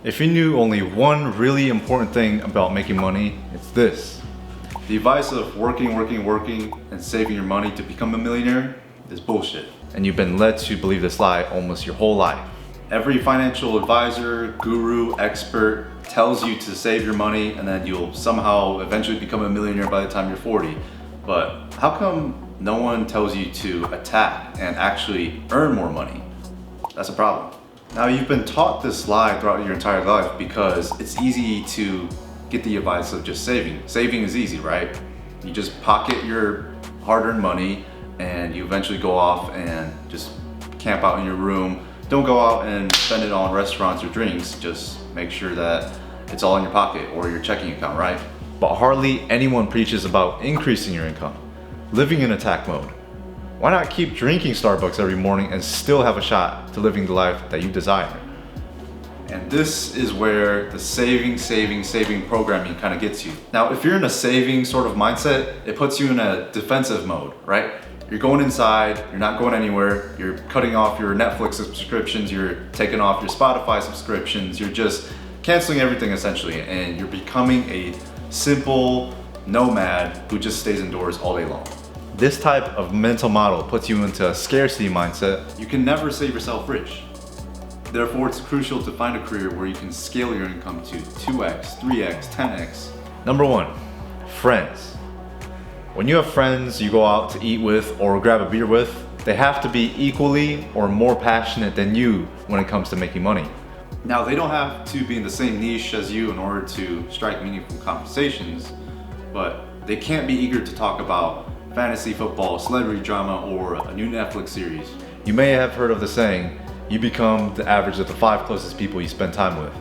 If you knew only one really important thing about making money, it's this. The advice of working, and saving your money to become a millionaire is bullshit. And you've been led to believe this lie almost your whole life. Every financial advisor, guru, expert tells you to save your money and then you'll somehow eventually become a millionaire by the time you're 40. But how come no one tells you to attack and actually earn more money? That's a problem. Now, you've been taught this lie throughout your entire life because it's easy to get the advice of just saving. Saving is easy, right? You just pocket your hard-earned money and you eventually go off and just camp out in your room. Don't go out and spend it on restaurants or drinks. Just make sure that it's all in your pocket or your checking account, right? But hardly anyone preaches about increasing your income, living in attack mode. Why not keep drinking Starbucks every morning and still have a shot to living the life that you desire? And this is where the saving programming kind of gets you. Now, if you're in a saving sort of mindset, it puts you in a defensive mode, right? You're going inside, you're not going anywhere, you're cutting off your Netflix subscriptions, you're taking off your Spotify subscriptions, you're just canceling everything essentially, and you're becoming a simple nomad who just stays indoors all day long. This type of mental model puts you into a scarcity mindset. You can never save yourself rich. Therefore, it's crucial to find a career where you can scale your income to 2x, 3x, 10x. Number one, friends. When you have friends you go out to eat with or grab a beer with, they have to be equally or more passionate than you when it comes to making money. Now, they don't have to be in the same niche as you in order to strike meaningful conversations, but they can't be eager to talk about fantasy football, celebrity drama, or a new Netflix series. You may have heard of the saying, you become the average of the 5 closest people you spend time with.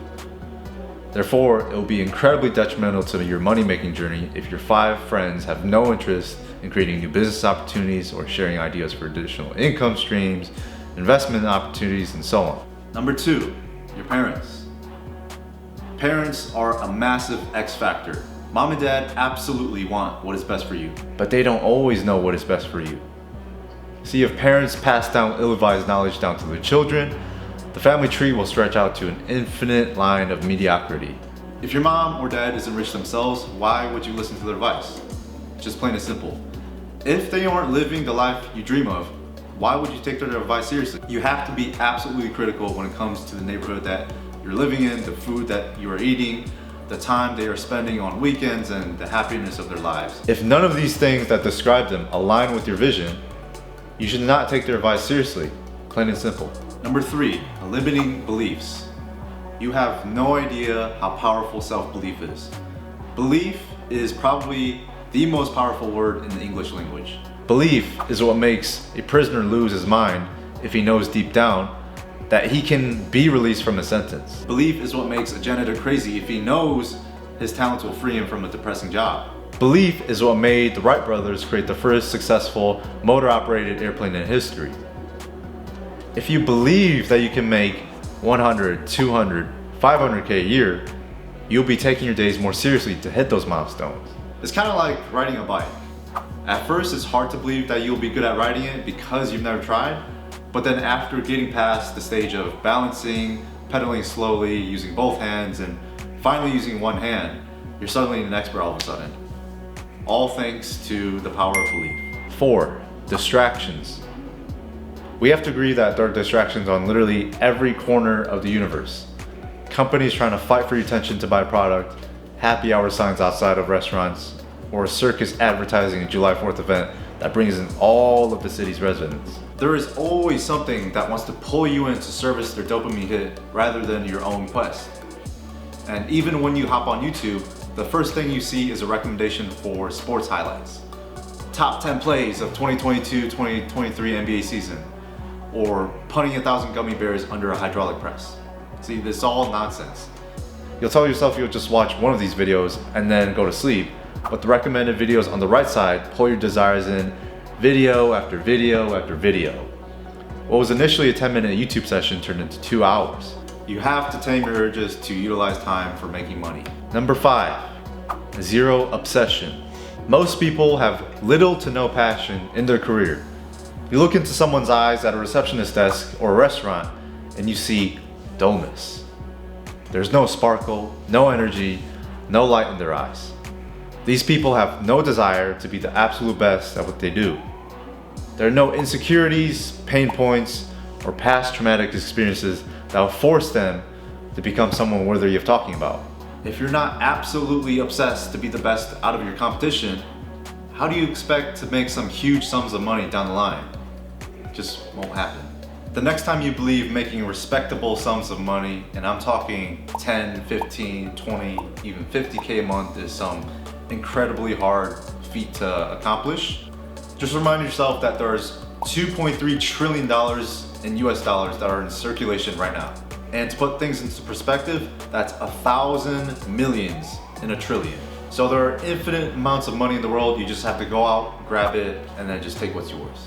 Therefore, it will be incredibly detrimental to your money-making journey if your 5 friends have no interest in creating new business opportunities or sharing ideas for additional income streams, investment opportunities, and so on. Number 2, your parents. Parents are a massive X factor. Mom and dad absolutely want what is best for you, but they don't always know what is best for you. See, if parents pass down ill-advised knowledge down to their children, the family tree will stretch out to an infinite line of mediocrity. If your mom or dad isn't rich themselves, why would you listen to their advice? Just plain and simple. If they aren't living the life you dream of, why would you take their advice seriously? You have to be absolutely critical when it comes to the neighborhood that you're living in, the food that you are eating, the time they are spending on weekends, and the happiness of their lives. If none of these things that describe them align with your vision, you should not take their advice seriously, plain and simple. Number 3, limiting beliefs. You have no idea how powerful self-belief is. Belief is probably the most powerful word in the English language. Belief is what makes a prisoner lose his mind if he knows deep down that he can be released from a sentence. Belief is what makes a janitor crazy if he knows his talents will free him from a depressing job. Belief is what made the Wright brothers create the first successful motor-operated airplane in history. If you believe that you can make 100, 200, 500K a year, you'll be taking your days more seriously to hit those milestones. It's kind of like riding a bike. At first, it's hard to believe that you'll be good at riding it because you've never tried, but then after getting past the stage of balancing, pedaling slowly, using both hands, and finally using one hand, you're suddenly an expert all of a sudden. All thanks to the power of belief. 4, distractions. We have to agree that there are distractions on literally every corner of the universe. Companies trying to fight for your attention to buy a product, happy hour signs outside of restaurants, or a circus advertising a July 4th event that brings in all of the city's residents. There is always something that wants to pull you in to service their dopamine hit rather than your own quest. And even when you hop on YouTube, the first thing you see is a recommendation for sports highlights. Top 10 plays of 2022-2023 NBA season, or punting 1,000 gummy bears under a hydraulic press. See, this is all nonsense. You'll tell yourself you'll just watch one of these videos and then go to sleep, but the recommended videos on the right side pull your desires in video after video after video. What was initially a 10-minute YouTube session turned into 2 hours. You have to tame your urges to utilize time for making money. Number 5, zero obsession. Most people have little to no passion in their career. You look into someone's eyes at a receptionist desk or a restaurant and you see dullness. There's no sparkle, no energy, no light in their eyes. These people have no desire to be the absolute best at what they do. There are no insecurities, pain points, or past traumatic experiences that will force them to become someone worthy of talking about. If you're not absolutely obsessed to be the best out of your competition, how do you expect to make some huge sums of money down the line? It just won't happen. The next time you believe making respectable sums of money, and I'm talking 10, 15, 20, even 50K a month is some incredibly hard feat to accomplish, just remind yourself that there's $2.3 trillion in US dollars that are in circulation right now. And to put things into perspective, that's 1,000 millions in a trillion. So there are infinite amounts of money in the world. You just have to go out, grab it, and then just take what's yours.